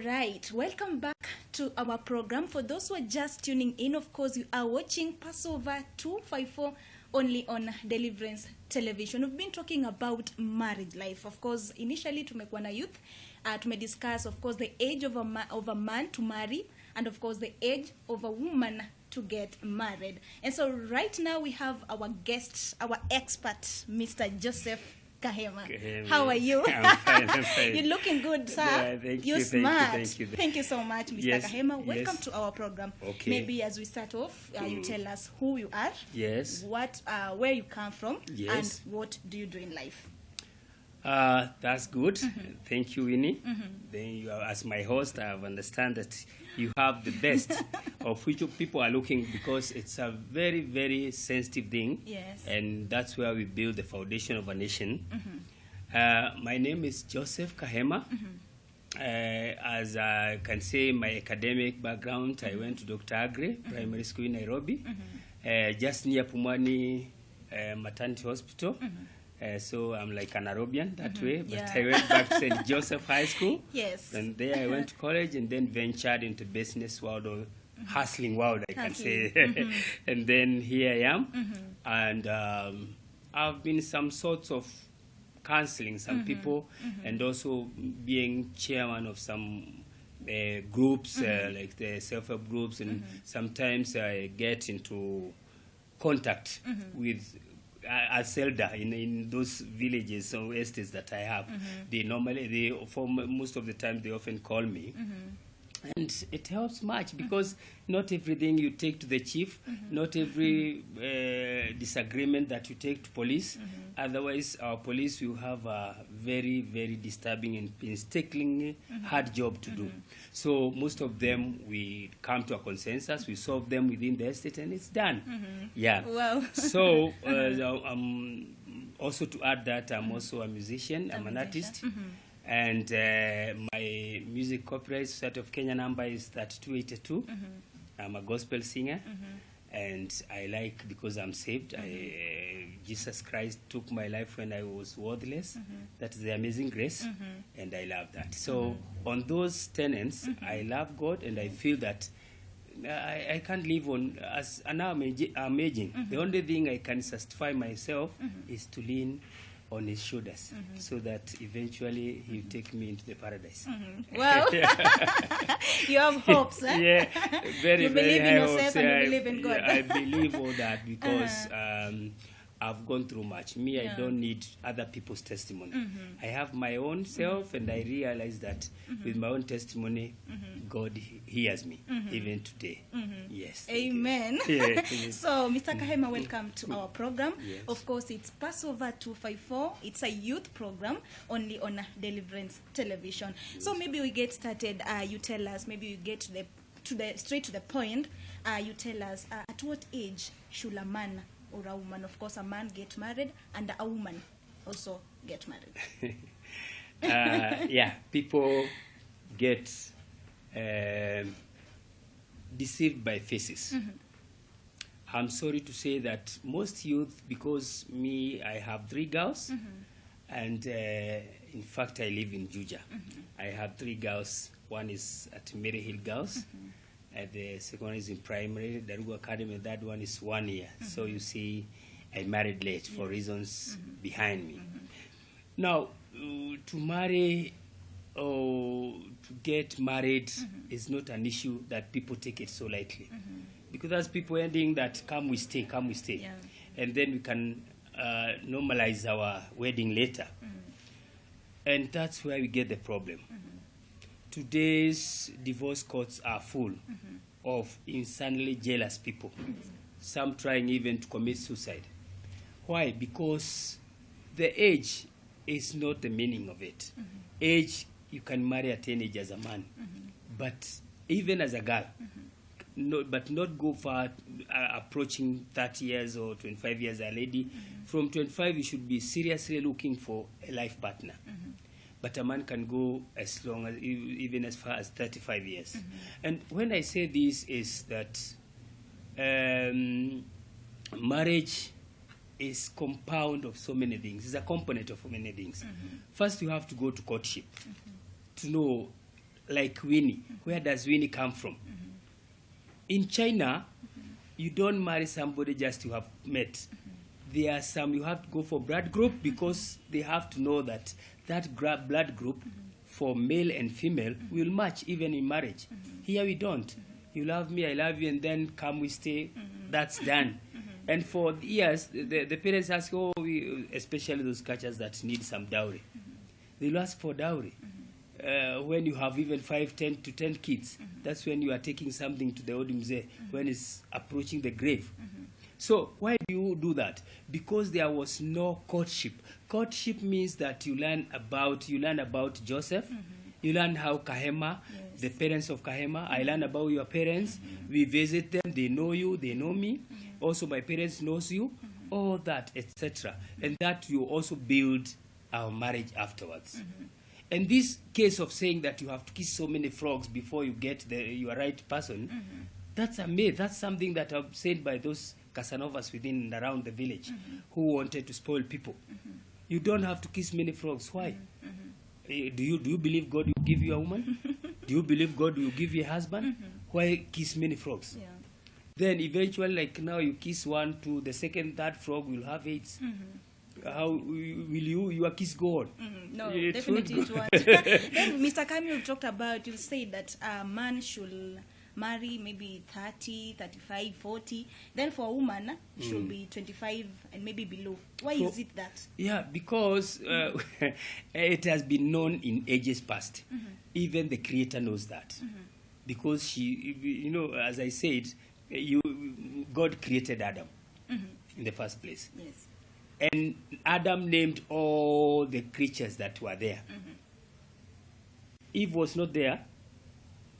right, welcome back to our program. For those who are just tuning in, of course, you are watching Passover254 only on Deliverance Television. We've been talking about marriage life. Of course, initially tumekuwa na youth, discuss, of course, the age of a man to marry, and of course the age of a woman to get married. And so right now we have our guest, our expert, Mr. Joseph Kahema. How are you? I'm fine. You're looking good, sir. Yeah, thank You're you, smart. thank you. Thank you so much, Mr. Yes, Kahema. Welcome yes. to our program. Okay. Maybe as we start off, you tell us who you are, Yes. what, where you come from, Yes. and what do you do in life. That's good. Thank you, Winnie. Then you are, as my host, I have understand that you have the best of which people are looking, because it's a very, very sensitive thing. Yes. And that's where we build the foundation of a nation. My name is Joseph Kahema. As I can say, my academic background, I went to Dr. Agre Primary School in Nairobi, just near Pumwani Maternity Hospital. So I'm like an Nairobian that way, but Yeah. I went back to St. Joseph High School. Yes. And there I went to college and then ventured into business world, or hustling world, I can say. And then here I am. And I've been some sorts of counseling some people, and also being chairman of some groups, like the self-help groups, and sometimes I get into contact with as elder in those villages or estates that I have. For most of the time, they often call me. And it helps much, because not everything you take to the chief, not every disagreement that you take to police. Otherwise, our police will have a very, very disturbing and painstakingly hard job to do. So most of them, we come to a consensus, we solve them within the estate, and it's done. Yeah. Wow. So also to add that, I'm also a musician. I'm an artist. And my music copyright Society of Kenya number is 3282. I'm a gospel singer, and I like, because I'm saved. Jesus Christ took my life when I was worthless. That is the amazing grace, and I love that. So on those tenets, I love God, and I feel that I can't live on, as now I'm aging. The only thing I can satisfy myself is to lean on his shoulders, so that eventually he'll take me into the paradise. Well, you have hopes, eh? Yeah, very, you very believe in high yourself hopes. and you Yeah, believe in God. I believe all that, because I've gone through much. Me, I don't need other people's testimony. I have my own self, and I realize that with my own testimony, God hears me, even today. Yes. Amen. Yeah. So, Mr. Kahema, welcome to our program. Yes. Of course, it's Passover254. It's a youth program only on Deliverance Television. So maybe we get started. You tell us. Maybe you get straight to the point. You tell us at what age should a man or a woman, of course, a man get married, and a woman also get married. Yeah, people get deceived by faces. I'm sorry to say that most youth, because me, I have 3 girls, and in fact, I live in Juja. I have 3 girls. One is at Mary Hill Girls. The second one is in primary, Darugu Academy. That one is 1 year. So you see, I married late for reasons behind me. Now, to marry or to get married is not an issue that people take it so lightly. Because there's people ending that come we stay. Yeah. And then we can normalize our wedding later. And that's where we get the problem. Today's divorce courts are full of insanely jealous people. Some trying even to commit suicide. Why? Because the age is not the meaning of it. Age, you can marry at any age as a man. But even as a girl, but not go far, approaching 30 years or 25 years a lady. From 25, you should be seriously looking for a life partner. But a man can go as long as, even as far as 35 years. And when I say this is that marriage is compound of so many things. It's a component of many things. First, you have to go to courtship to know like Winnie. Where does Winnie come from? In China, you don't marry somebody just you have met. There are some you have to go for blood group because they have to know that blood group for male and female will match even in marriage. Here we don't. You love me, I love you, and then come we stay. That's done. And for years, the parents ask, especially those cultures that need some dowry. They'll ask for dowry. When you have even 10 to 10 kids, that's when you are taking something to the Odimze, when it's approaching the grave. So why do you do that? Because there was no courtship. Courtship means that you learn about Joseph, you learn how Kahema, the parents of Kahema, I learn about your parents, we visit them, they know you, they know me, also my parents knows you, all that, etc. And that you also build our marriage afterwards. And this case of saying that you have to kiss so many frogs before you get your right person, that's a myth. That's something that I've said by those Casanovas within and around the village who wanted to spoil people. You don't have to kiss many frogs. Why? Do you believe God will give you a woman? Do you believe God will give you a husband? Why kiss many frogs? Yeah. Then eventually, like now, you kiss one, two, the second, third frog will have AIDS. How will your kiss go on? No, definitely it won't. Then, Mr. Camille talked about, you said that a man should marry maybe 30, 35, 40. Then for a woman, it should be 25 and maybe below. Why is it that? Yeah, because it has been known in ages past. Even the Creator knows that. Because she, as I said, God created Adam in the first place. Yes. And Adam named all the creatures that were there. Eve was not there,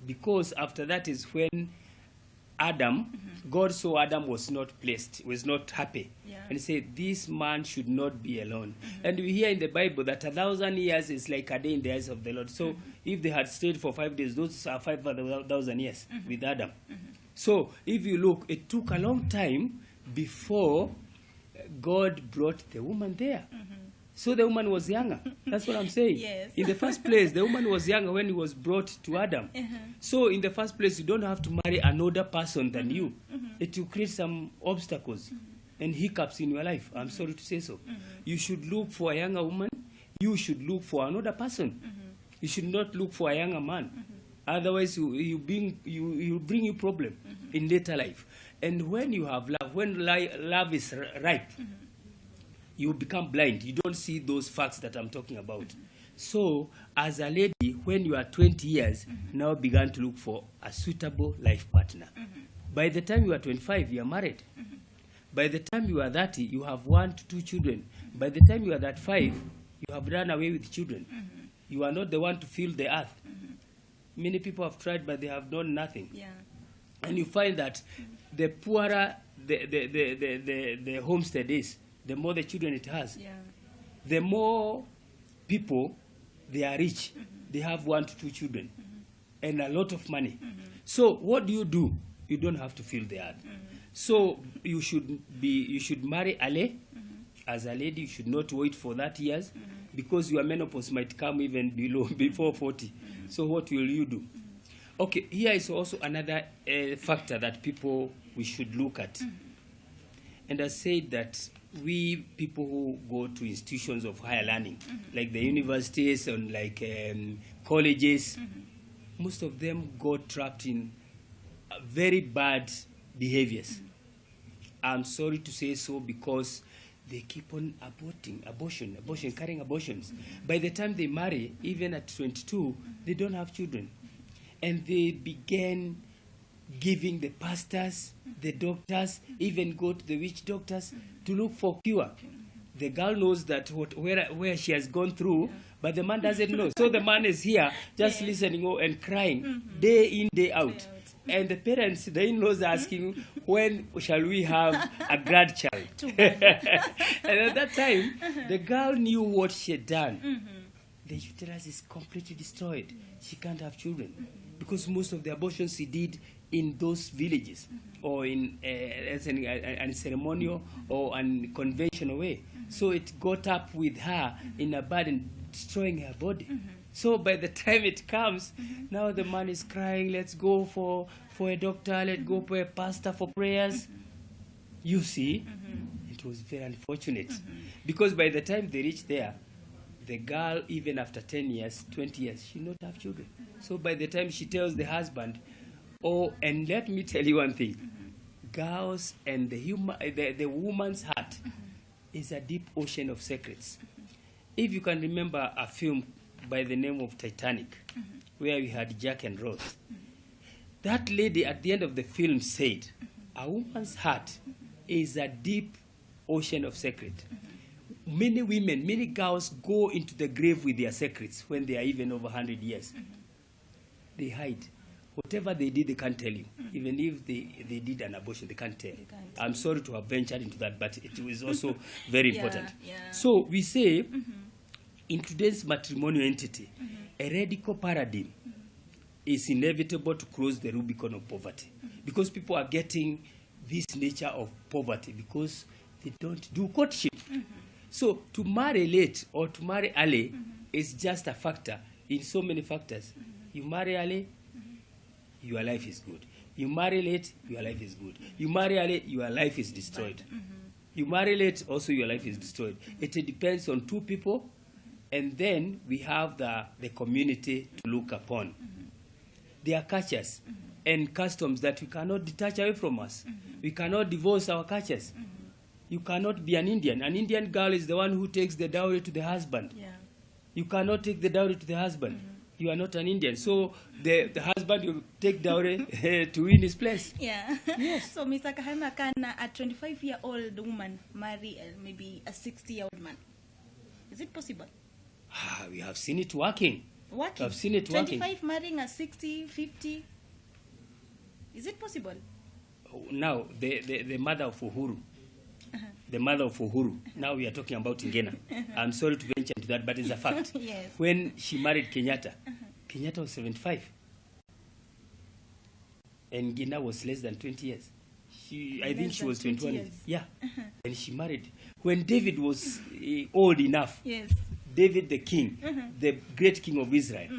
because after that is when Adam, God saw Adam was not pleased, was not happy. Yeah. And he said, this man should not be alone. And we hear in the Bible that 1,000 years is like a day in the eyes of the Lord. So if they had stayed for 5 days, those are 5,000 years with Adam. So if you look, it took a long time before God brought the woman there. So the woman was younger. That's what I'm saying. Yes. In the first place, the woman was younger when he was brought to Adam. So in the first place, you don't have to marry an older person than you. It will create some obstacles and hiccups in your life. I'm sorry to say so. You should look for a younger woman. You should look for an older person. You should not look for a younger man. Otherwise, you bring you problem in later life. And when you have love, when love is ripe, you become blind. You don't see those facts that I'm talking about. So, as a lady, when you are 20 years, now began to look for a suitable life partner. By the time you are 25, you are married. By the time you are 30, you have 1 to 2 children. By the time you are 35, you have run away with children. You are not the one to fill the earth. Many people have tried, but they have done nothing. Yeah. And you find that the poorer the homestead is, the more the children it has. Yeah. The more people, they are rich. They have 1 to 2 children and a lot of money. So what do? You don't have to fill the earth. So you should marry early. As a lady, you should not wait for that years because your menopause might come even before 40. So what will you do? Okay, here is also another factor that we should look at. And I said that we people who go to institutions of higher learning, like the universities and like colleges, most of them got trapped in very bad behaviors. I'm sorry to say so because they keep on carrying abortions. By the time they marry, even at 22, they don't have children. And they began giving the pastors, the doctors, even go to the witch doctors to look for cure. The girl knows that where she has gone through, but the man doesn't know. So the man is here just listening and crying day in, day out. And the parents, the in-laws are asking, when shall we have a grandchild? And at that time, the girl knew what she had done. The uterus is completely destroyed. She can't have children. Because most of the abortions she did in those villages or in a ceremonial or a conventional way. So it got up with her in a bad and destroying her body. So by the time it comes, now the man is crying, let's go for a doctor, let's go for a pastor for prayers. You see, it was very unfortunate. Because by the time they reach there, the girl, even after 10 years, 20 years, she not have children. So by the time she tells the husband, oh, and let me tell you one thing, girls and the woman's heart is a deep ocean of secrets. If you can remember a film by the name of Titanic, where we had Jack and Rose, that lady at the end of the film said, a woman's heart is a deep ocean of secret. Many women, many girls go into the grave with their secrets when they are even over 100 years. They hide. Whatever they did, they can't tell you. Even if they did an abortion, they can't tell. I'm sorry to have ventured into that, but it was also very important. So we say, in today's matrimonial entity, a radical paradigm is inevitable to cross the Rubicon of poverty. Because people are getting this nature of poverty because they don't do courtship. So to marry late or to marry early is just a factor in so many factors. You marry early, your life is good. You marry late, your life is good. You marry early, your life is destroyed. You marry late, also your life is destroyed. It depends on two people, and then we have the community to look upon. There are cultures and customs that we cannot detach away from us. We cannot divorce our cultures. You cannot be an Indian. An Indian girl is the one who takes the dowry to the husband. You cannot take the dowry to the husband. You are not an Indian. So the husband will take dowry to win his place. Yes. So Mr. Kahama, can a 25-year-old woman marry maybe a 60-year-old man? Is it possible? We have seen it working. We have seen it 25 working. marrying a 60, 50. Is it possible? Now, the mother of Uhuru, the mother of Uhuru, now we are talking about Ngena. I'm sorry to venture into that, but it's a fact. Yes. When she married Kenyatta, Kenyatta was 75. And Ngena was less than 20 years. I think she was 21. Years. Yeah. And she married. When David was old enough, Yes. David the king, the great king of Israel,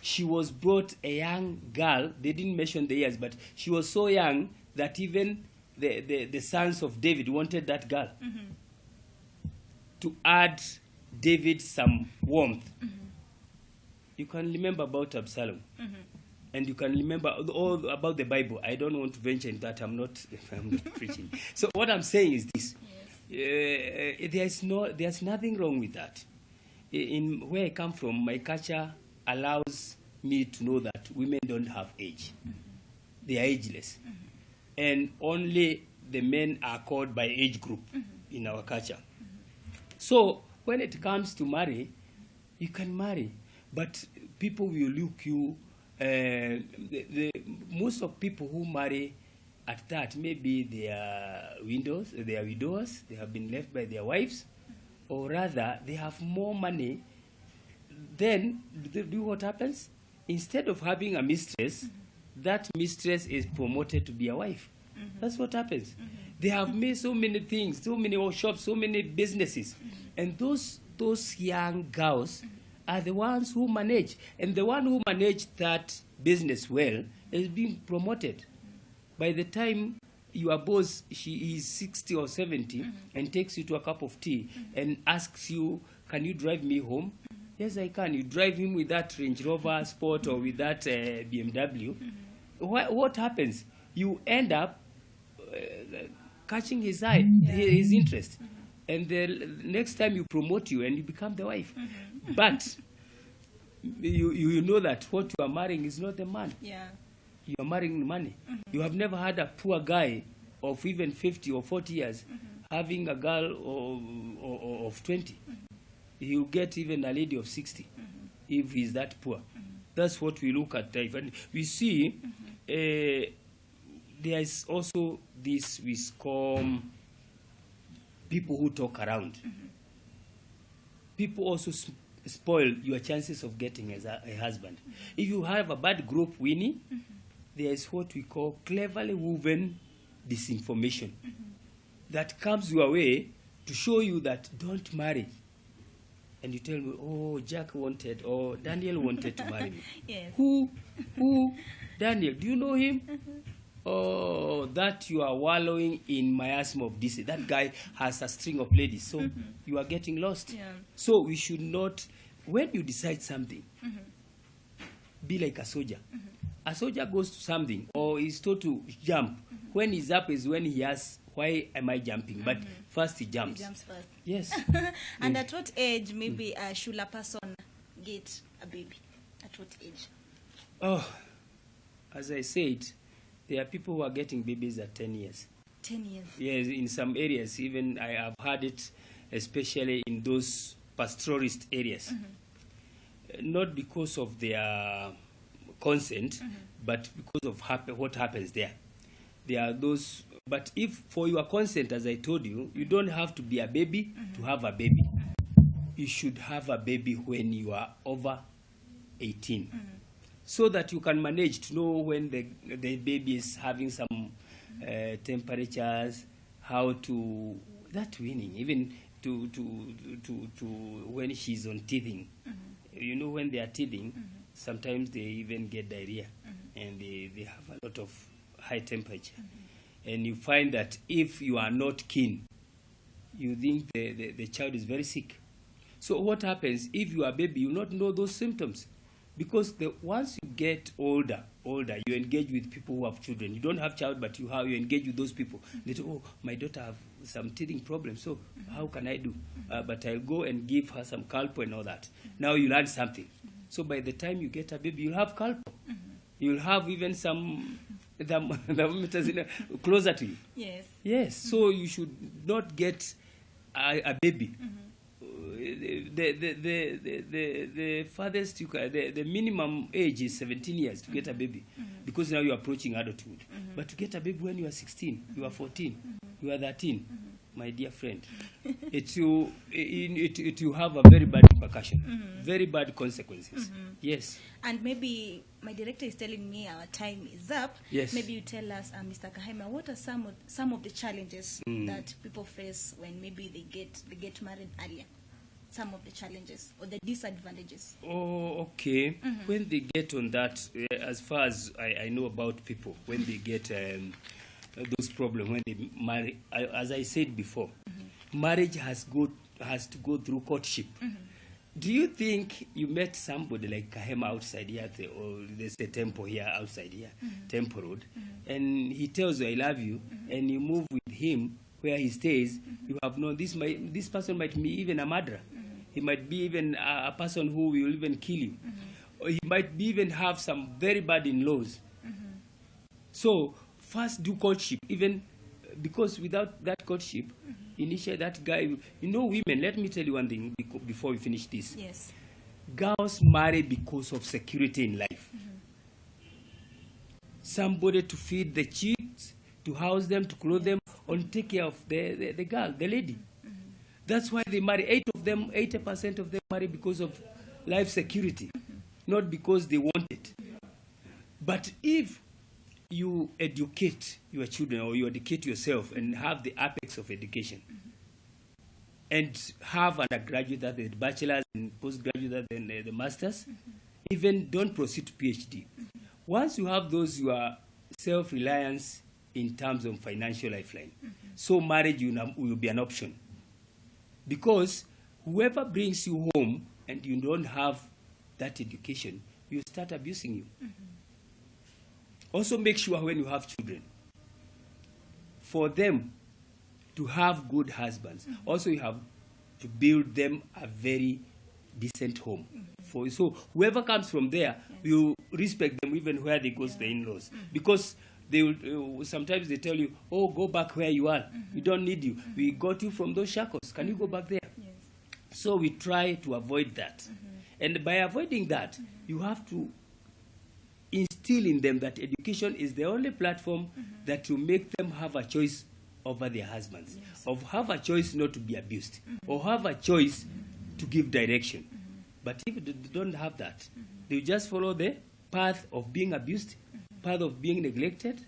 she was brought a young girl. They didn't mention the years, but she was so young that even the sons of David wanted that girl to add David some warmth. You can remember about Absalom. And you can remember all about the Bible. I don't want to venture into that. I'm not preaching. So what I'm saying is this. There's nothing wrong with that. In where I come from, my culture allows me to know that women don't have age. They are ageless. And only the men are called by age group in our culture. So when it comes to marry, you can marry, but people will look you. Most of people who marry at that, maybe they are widowers, they have been left by their wives, or rather they have more money. Then do what happens? Instead of having a mistress, that mistress is promoted to be a wife. That's what happens. They have made so many things, so many shops, so many businesses, and those young girls are the ones who manage, and the one who managed that business well is being promoted. By the time your boss, she is 60 or 70, and takes you to a cup of tea and asks you, can you drive me home? Yes, I can. You drive him with that Range Rover Sport or with that BMW. What happens? You end up catching his eye, his interest. And the next time you promote you and you become the wife. But you know that what you are marrying is not the man. You are marrying money. You have never had a poor guy of even 50 or 40 years having a girl of 20. He'll get even a lady of 60 if he's that poor. That's what we look at. And we see there is also this we call people who talk around. People also spoil your chances of getting a husband. If you have a bad group, Winnie, there is what we call cleverly woven disinformation that comes your way to show you that don't marry. and you tell me, oh, Jack wanted, or Daniel wanted to marry me. Yes. Who? Daniel, do you know him? Oh, that you are wallowing in miasm of this. That guy has a string of ladies, so you are getting lost. Yeah. So we should not, when you decide something, be like a soldier. A soldier goes to something or is told to jump. When he's up is when he asks, why am I jumping? But first he jumps. He jumps first. Yes. And at what age maybe should a person get a baby? At what age? Oh, as I said, there are people who are getting babies at 10 years. 10 years. Yes, in some areas, even I have heard it, especially in those pastoralist areas. Not because of their consent, but because of what happens there. There are those, but if for your consent, as I told you, you don't have to be a baby to have a baby. You should have a baby when you are over 18. So that you can manage to know when the baby is having some temperatures, how to, that winning, even to when she's on teething. You know, when they are teething, sometimes they even get diarrhea, and they have a lot of high temperature. And you find that if you are not keen, you think the child is very sick. So what happens if you are a baby, you not know those symptoms? Because once you get older, you engage with people who have children. You don't have child, but you engage with those people. They say, oh, my daughter have some teething problems, so how can I do? But I'll go and give her some calpo and all that. Now you learn something. So by the time you get a baby, you'll have calpo. You'll have even some thermometers closer to you. Yes. Yes. So you should not get a baby. The farthest the minimum age is 17 years to get a baby, because now you're approaching adulthood. But to get a baby when you are 16, you are 14, you are 13, my dear friend, it will have a very bad repercussion, very bad consequences. Yes. And maybe my director is telling me our time is up. Yes. Maybe you tell us, Mr. Kahema, what are some of the challenges that people face when maybe they get married earlier? Some of the challenges or the disadvantages. Oh, okay. When they get on that, as far as I know about people, when they get those problems, when they marry, as I said before, marriage has to go through courtship. Do you think you met somebody like Kahema outside here, or there's a temple here outside here, Temple Road, and he tells you, I love you, and you move with him where he stays, you have known this person might be even a murderer. He might be even a person who will even kill you. Or he might be even have some very bad in-laws. So first do courtship, even because without that courtship, initially that guy, you know, women, let me tell you one thing before we finish this. Yes. Girls marry because of security in life. Somebody to feed the chicks, to house them, to clothe them, or take care of the girl, the lady. That's why they marry. 80% of them marry because of life security, not because they want it. But if you educate your children, or you educate yourself and have the apex of education, and have undergraduate, the bachelor's and postgraduate, and the master's, even don't proceed to PhD. Once you have those, you are self-reliance in terms of financial lifeline. So marriage will be an option. Because whoever brings you home and you don't have that education, you start abusing you. Also make sure when you have children, for them to have good husbands, also you have to build them a very decent home. So whoever comes from there, you respect them even where they go to the in-laws. Because they will, sometimes they tell you, oh, go back where you are. We don't need you. We got you from those shackles. Can you go back there? Yes. So we try to avoid that. And by avoiding that, you have to instill in them that education is the only platform that will make them have a choice over their husbands, of have a choice not to be abused, or have a choice to give direction. But if they don't have that, they just follow the path of being abused, path of being neglected,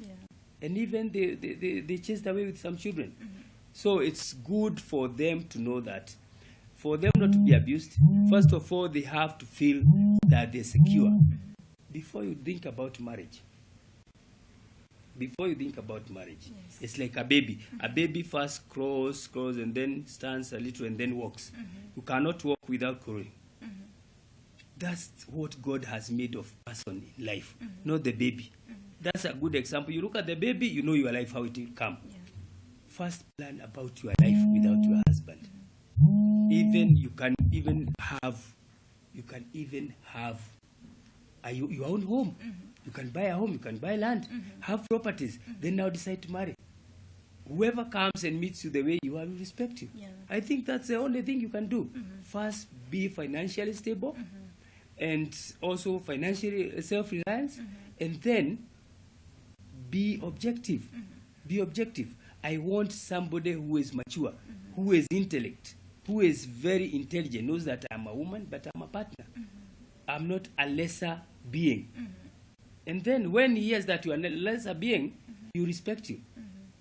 and even they chased away with some children. So it's good for them to know that For them not to be abused, first of all, they have to feel that they're secure before you think about marriage. Before you think about marriage, Yes. it's like a baby. A baby first crawls, and then stands a little and then walks. You cannot walk without crawling. That's what God has made of person in life, not the baby. That's a good example. You look at the baby, you know your life, how it will come. Yeah. First plan about your life without your husband. Even you can even have your own home. You can buy a home, you can buy land, have properties, then now decide to marry. Whoever comes and meets you the way you are will respect you. Yeah. I think that's the only thing you can do. First, be financially stable and also financially self-reliance, and then be objective. Be objective. I want somebody who is mature, who is intellect, who is very intelligent, knows that I'm a woman, but I'm a partner. I'm not a lesser being. And then when he hears that you are a lesser being, he respect you.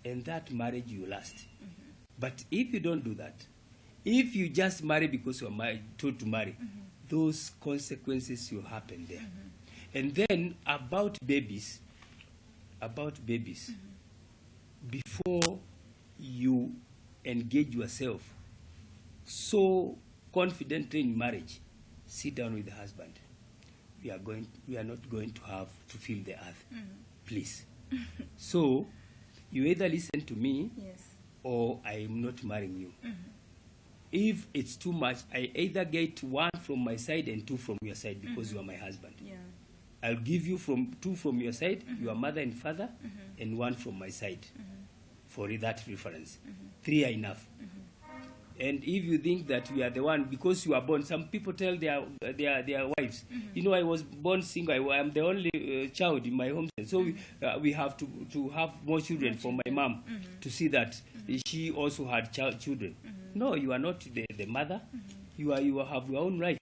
And that marriage will last. But if you don't do that, if you just marry because you are told to marry, those consequences will happen there. And then about babies, before you engage yourself so confidently in marriage, sit down with the husband. We are not going to have to feel the earth. Please. So you either listen to me, Yes. or I am not marrying you. If it's too much, I either get one from my side and two from your side because you are my husband. Yeah. I'll give you two from your side, your mother and father, and one from my side for that reference. 3 are enough. And if you think that we are the one, because you are born, some people tell their wives, you know, I was born single, I am the only child in my home. So we have to have more children for my mom to see that she also had children. No, you are not the mother. You have your own life.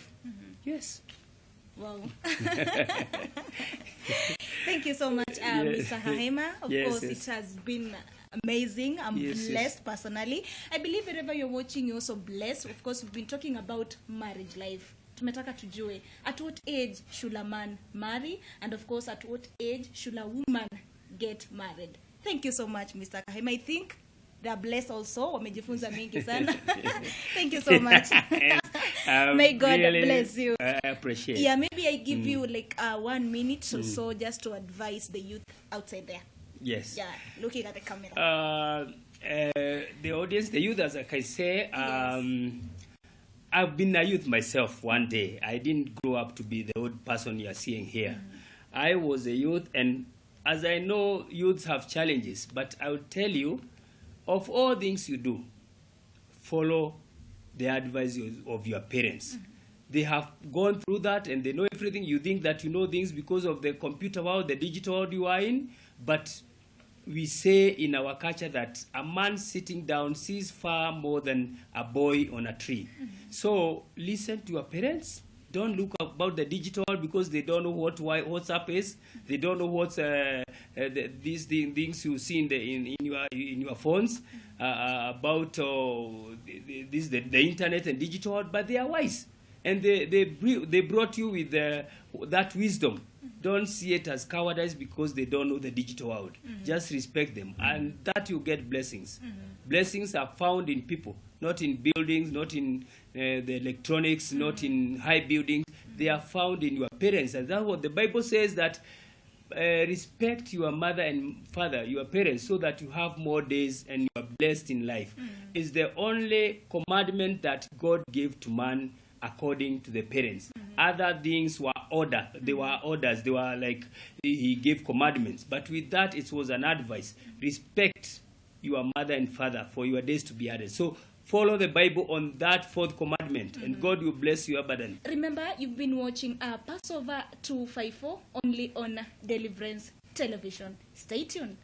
Yes. Wow. Thank you so much, Mr. Hahema. Of course, it has been amazing. I'm blessed personally. I believe wherever you're watching, you're also blessed. Of course, we've been talking about marriage life. Tumetaka tujue at what age should a man marry, and of course, at what age should a woman get married. Thank you so much, Mr. Hahema. I think they are blessed also. Wamejifunza mingi sana. Thank you so much. May God really bless you. I appreciate. Yeah, maybe I give you like 1 minute or so just to advise the youth outside there. Yes. Yeah, looking at the camera. The audience, the youth, as I can say, I've been a youth myself one day. I didn't grow up to be the old person you are seeing here. I was a youth, and as I know, youths have challenges, but I will tell you, of all things you do, follow the advice of your parents. They have gone through that and they know everything. You think that you know things because of the computer world, the digital world you are in, but we say in our culture that a man sitting down sees far more than a boy on a tree. So listen to your parents. Don't look about the digital world because they don't know what WhatsApp is. They don't know what's these things you see in your phones about the internet and digital world. But they are wise, and they brought you with that wisdom. Don't see it as cowardice because they don't know the digital world. Just respect them, and that you get blessings. Blessings are found in people, not in buildings, not in the electronics, not in high buildings. They are found in your parents, and that's what the Bible says, that respect your mother and father, your parents, so that you have more days and you are blessed in life. Is the only commandment that God gave to man according to the parents. Other things were order. They were orders. They were like he gave commandments. But with that, it was an advice. Respect your mother and father for your days to be added. So follow the Bible on that 4th commandment, and God will bless you abundantly. Remember, you've been watching Passover 254 only on Deliverance Television. Stay tuned.